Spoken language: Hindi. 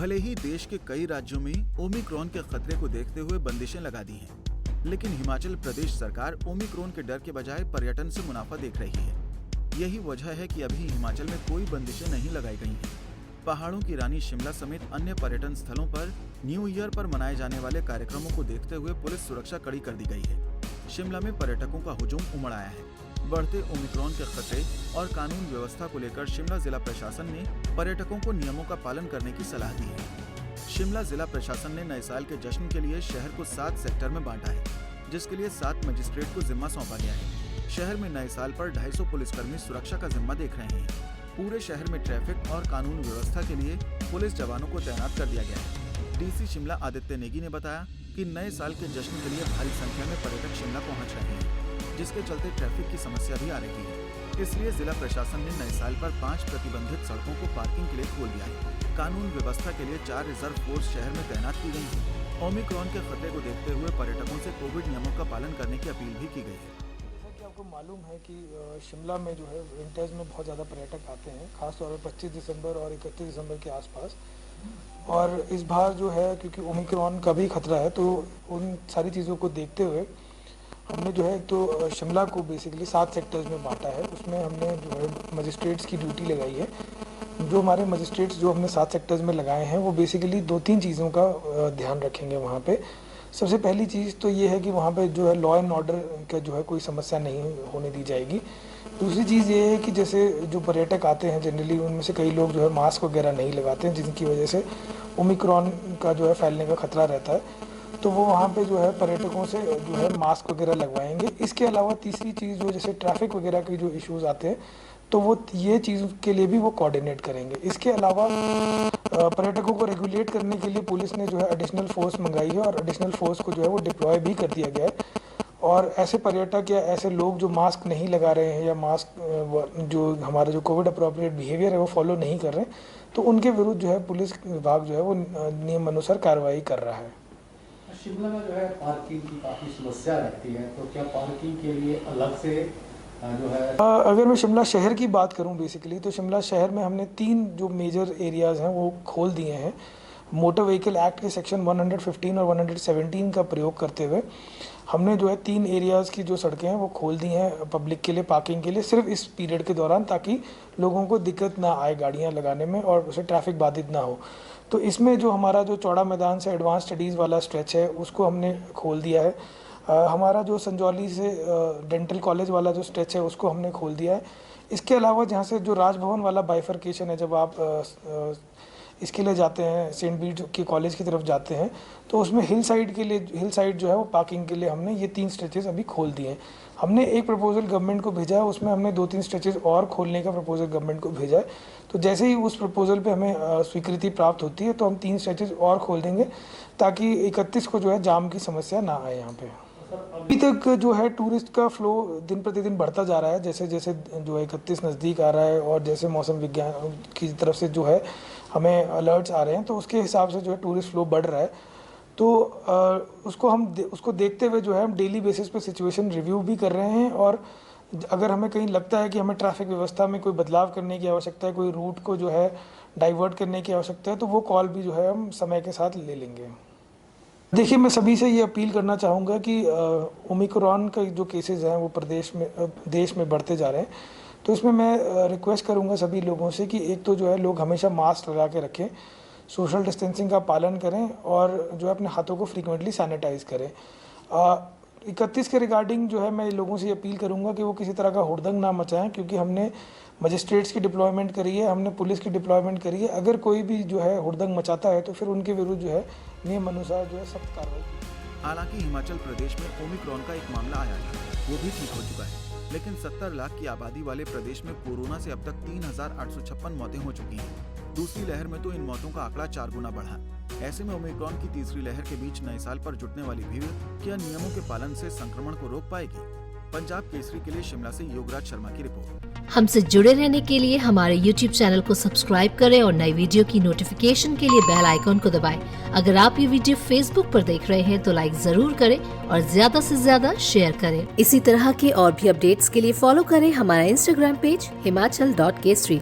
भले ही देश के कई राज्यों में ओमिक्रॉन के खतरे को देखते हुए बंदिशें लगा दी हैं, लेकिन हिमाचल प्रदेश सरकार ओमिक्रॉन के डर के बजाय पर्यटन से मुनाफा देख रही है। यही वजह है कि अभी हिमाचल में कोई बंदिशें नहीं लगाई गई हैं। पहाड़ों की रानी शिमला समेत अन्य पर्यटन स्थलों पर न्यू ईयर पर मनाए जाने वाले कार्यक्रमों को देखते हुए पुलिस सुरक्षा कड़ी कर दी गई है। शिमला में पर्यटकों का हुजूम उमड़ आया है। बढ़ते ओमिक्रॉन के खतरे और कानून व्यवस्था को लेकर शिमला जिला प्रशासन ने पर्यटकों को नियमों का पालन करने की सलाह दी है। शिमला जिला प्रशासन ने नए साल के जश्न के लिए शहर को 7 सेक्टर में बांटा है, जिसके लिए 7 मजिस्ट्रेट को जिम्मा सौंपा गया है। शहर में नए साल पर 250 पुलिसकर्मी सुरक्षा का जिम्मा देख रहे हैं। पूरे शहर में ट्रैफिक और कानून व्यवस्था के लिए पुलिस जवानों को तैनात कर दिया गया है। डीसी शिमला आदित्य नेगी ने बताया कि नए साल के जश्न के लिए भारी संख्या में पर्यटक शिमला पहुंच रहे हैं, जिसके चलते ट्रैफिक की समस्या भी आ रही है। इसलिए जिला प्रशासन ने नए साल पर 5 प्रतिबंधित सड़कों को पार्किंग के लिए खोल दिया है। कानून व्यवस्था के लिए 4 रिजर्व फोर्स शहर में तैनात की गई है। ओमिक्रॉन के खतरे को देखते हुए पर्यटकों से कोविड नियमों का पालन करने की अपील भी की गई है। जैसा कि आपको मालूम है कि शिमला में जो है विंटर्स में बहुत ज़्यादा पर्यटक आते हैं, खासतौर पर 25 दिसंबर और 31 दिसंबर के आसपास। और इस बार जो है क्योंकि ओमिक्रॉन का भी खतरा है, तो उन सारी चीज़ों को देखते हुए हमने जो है तो शिमला को बेसिकली 7 सेक्टर्स में बांटा है। उसमें हमने जो है मजिस्ट्रेट्स की ड्यूटी लगाई है। जो हमारे मजिस्ट्रेट्स जो हमने 7 सेक्टर्स में लगाए हैं वो बेसिकली 2-3 चीज़ों का ध्यान रखेंगे वहाँ पे। सबसे पहली चीज़ तो ये है कि वहाँ पे जो है लॉ एंड ऑर्डर का जो है कोई समस्या नहीं होने दी जाएगी। दूसरी चीज़ ये है कि जैसे जो पर्यटक आते हैं जनरली उनमें से कई लोग जो है मास्क वगैरह नहीं लगाते हैं, जिनकी वजह से ओमिक्रॉन का जो है फैलने का खतरा रहता है। तो वो वहाँ पे जो है पर्यटकों से जो है मास्क वगैरह लगवाएंगे। इसके अलावा तीसरी चीज़ जो जैसे ट्रैफिक वगैरह के जो इश्यूज़ आते हैं तो वो ये चीज़ के लिए भी वो कोऑर्डिनेट करेंगे। इसके अलावा पर्यटकों को रेगुलेट करने के लिए पुलिस ने जो है एडिशनल फोर्स मंगाई है और एडिशनल फोर्स को जो है वो डिप्लॉय भी कर दिया गया है। और ऐसे पर्यटक या ऐसे लोग जो मास्क नहीं लगा रहे हैं या मास्क जो हमारा जो कोविड अप्रोप्रिएट बिहेवियर है वो फॉलो नहीं कर रहे हैं, तो उनके विरुद्ध जो है पुलिस विभाग जो है वो नियम अनुसार कार्रवाई कर रहा है। शिमला में जो है पार्किंग की काफ़ी समस्या रहती है, तो क्या पार्किंग के लिए अलग से जो है अगर मैं शिमला शहर की बात करूं बेसिकली, तो शिमला शहर में हमने 3 जो मेजर एरियाज़ हैं वो खोल दिए हैं। मोटर व्हीकल एक्ट के सेक्शन 115 और 117 का प्रयोग करते हुए हमने जो है 3 एरियाज़ की जो सड़कें हैं वो खोल दी हैं पब्लिक के लिए पार्किंग के लिए, सिर्फ इस पीरियड के दौरान, ताकि लोगों को दिक्कत ना आए गाड़ियाँ लगाने में और उसे ट्रैफिक बाधित ना हो। तो इसमें जो हमारा जो चौड़ा मैदान से एडवांस स्टडीज़ वाला स्ट्रेच है उसको हमने खोल दिया है। हमारा जो संजौली से डेंटल कॉलेज वाला जो स्ट्रेच है उसको हमने खोल दिया है। इसके अलावा जहाँ से जो राजभवन वाला बाइफर्केशन है, जब आप इसके लिए जाते हैं सेंट बीट के कॉलेज की तरफ जाते हैं, तो उसमें हिल साइड जो है वो पार्किंग के लिए हमने ये 3 स्ट्रेचेस अभी खोल दिए हैं। हमने एक प्रपोजल गवर्नमेंट को भेजा है, उसमें हमने 2-3 स्ट्रेचेस और खोलने का प्रपोजल गवर्नमेंट को भेजा है। तो जैसे ही उस प्रपोजल पे हमें स्वीकृति प्राप्त होती है तो हम 3 स्ट्रेचेस और खोल देंगे, ताकि 31 को जो है जाम की समस्या ना आए यहाँ पे। अभी तक जो है टूरिस्ट का फ्लो दिन प्रतिदिन बढ़ता जा रहा है। जैसे जैसे जो 31 नज़दीक आ रहा है और जैसे मौसम विज्ञान की तरफ से जो है हमें अलर्ट्स आ रहे हैं, तो उसके हिसाब से जो है टूरिस्ट फ्लो बढ़ रहा है। तो उसको देखते हुए जो है हम डेली बेसिस पे सिचुएशन रिव्यू भी कर रहे हैं, और अगर हमें कहीं लगता है कि हमें ट्रैफिक व्यवस्था में कोई बदलाव करने की आवश्यकता है, कोई रूट को जो है डाइवर्ट करने की आवश्यकता है, तो वो कॉल भी जो है हम समय के साथ ले लेंगे। देखिए, मैं सभी से ये अपील करना चाहूँगा कि ओमिक्रॉन का जो केसेस हैं वो देश में बढ़ते जा रहे हैं, तो इसमें मैं रिक्वेस्ट करूँगा सभी लोगों से कि एक तो जो है लोग हमेशा मास्क लगा के रखें, सोशल डिस्टेंसिंग का पालन करें और जो है अपने हाथों को फ्रीक्वेंटली सैनिटाइज करें। 31 के रिगार्डिंग जो है मैं लोगों से अपील करूँगा कि वो किसी तरह का हुड़दंग ना मचाएं, क्योंकि हमने मजिस्ट्रेट्स की डिप्लॉयमेंट करी है, हमने पुलिस की डिप्लॉयमेंट करी है। अगर कोई भी जो है हुड़दंग मचाता है तो फिर उनके विरुद्ध जो है नियम अनुसार जो है सख्त कार्रवाई की। हालांकि हिमाचल प्रदेश में ओमिक्रॉन का एक मामला आया था, वो भी ठीक हो चुका है, लेकिन 70 लाख की आबादी वाले प्रदेश में कोरोना से अब तक 3,856 मौतें हो चुकी हैं। दूसरी लहर में तो इन मौतों का आंकड़ा 4 गुना बढ़ा। ऐसे में ओमिक्रॉन की तीसरी लहर के बीच नए साल पर जुटने वाली भीड़ क्या नियमों के पालन से संक्रमण को रोक पाएगी? पंजाब केसरी के लिए शिमला से योगराज शर्मा की रिपोर्ट। हमसे जुड़े रहने के लिए हमारे YouTube चैनल को सब्सक्राइब करें और नई वीडियो की नोटिफिकेशन के लिए बेल आइकॉन को दबाएं। अगर आप ये वीडियो Facebook पर देख रहे हैं तो लाइक जरूर करें और ज्यादा से ज्यादा शेयर करें। इसी तरह के और भी अपडेट्स के लिए फॉलो करें हमारा Instagram पेज himachal.kesri।